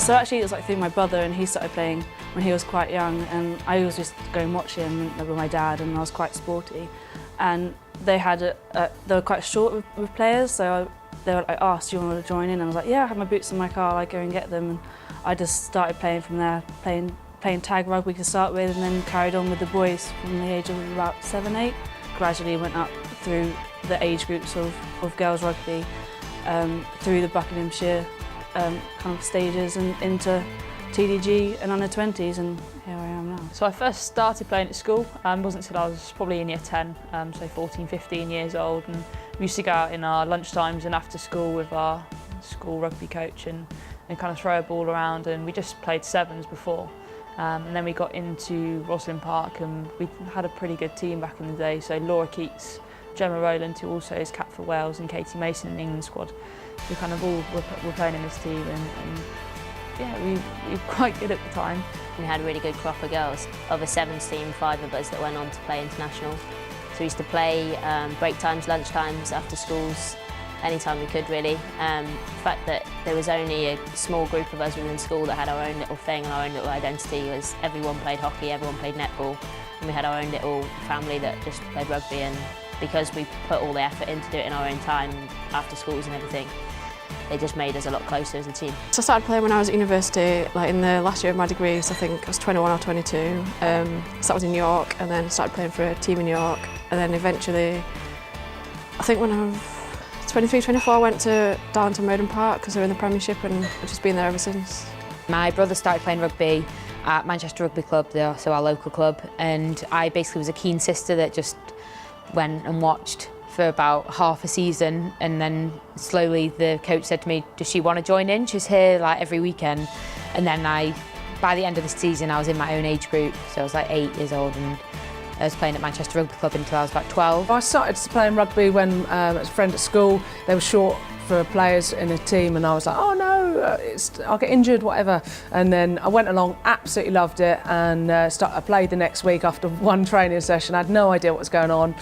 So actually it was like through my brother, and he started playing when he was quite young, and I always just go and watch him with my dad, and I was quite sporty. And they were quite short with players, so they were like, asked, do you want to join in? And I was like, yeah, I have my boots in my car, I'll go and get them. And I just started playing from there, playing tag rugby to start with, and then carried on with the boys from the age of about 7, 8. Gradually went up through the age groups of girls rugby, through the Buckinghamshire kind of stages and into TDG and under 20s, and here I am now. So I first started playing at school, wasn't until I was probably in year 10, so 14, 15 years old, and we used to go out in our lunchtimes and after school with our school rugby coach and kind of throw a ball around, and we just played sevens before. And then we got into Rosslyn Park, and we had a pretty good team back in the day, so Laura Keats, Gemma Rowland, who also is cap for Wales, and Katie Mason in the England squad. We kind of all were playing in this team, and yeah, we were quite good at the time. We had a really good crop of girls. Of a sevens team, 5 of us that went on to play international. So we used to play break times, lunch times, after schools, anytime we could really. The fact that there was only a small group of us within school that had our own little thing and our own little identity was everyone played hockey, everyone played netball, and we had our own little family that just played rugby, and because we put all the effort into do it in our own time after schools and everything, it just made us a lot closer as a team. So I started playing when I was at university, like in the last year of my degree, so I think I was 21 or 22. So that was in York, and then started playing for a team in York, and then eventually, I think when I was 23, 24, I went to Darlington Roden Park because they're in the Premiership, and I've just been there ever since. My brother started playing rugby at Manchester Rugby Club, so our local club, and I basically was a keen sister that just went and watched for about half a season, and then slowly the coach said to me, does she want to join in? She's here like every weekend. And then by the end of the season, I was in my own age group, so I was like 8 years old, and I was playing at Manchester Rugby Club until I was about 12. I started playing rugby when as a friend at school. They were short for players in a team, and I was like, oh no, I'll get injured, whatever. And then I went along, absolutely loved it, and I played the next week after one training session. I had no idea what was going on.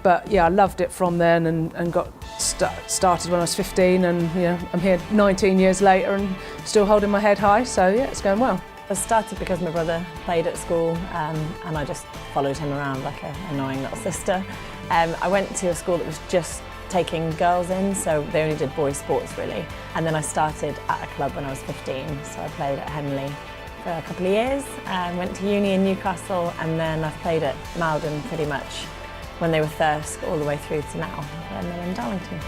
But yeah, I loved it from then, and got started when I was 15, and you know, I'm here 19 years later and still holding my head high, so yeah, it's going well. I started because my brother played at school, and I just followed him around like an annoying little sister. I went to a school that was just taking girls in, so they only did boys sports really. And then I started at a club when I was 15, so I played at Henley for a couple of years, went to uni in Newcastle, and then I've played at Malden pretty much when they were Thirsk all the way through to now, and then in Darlington.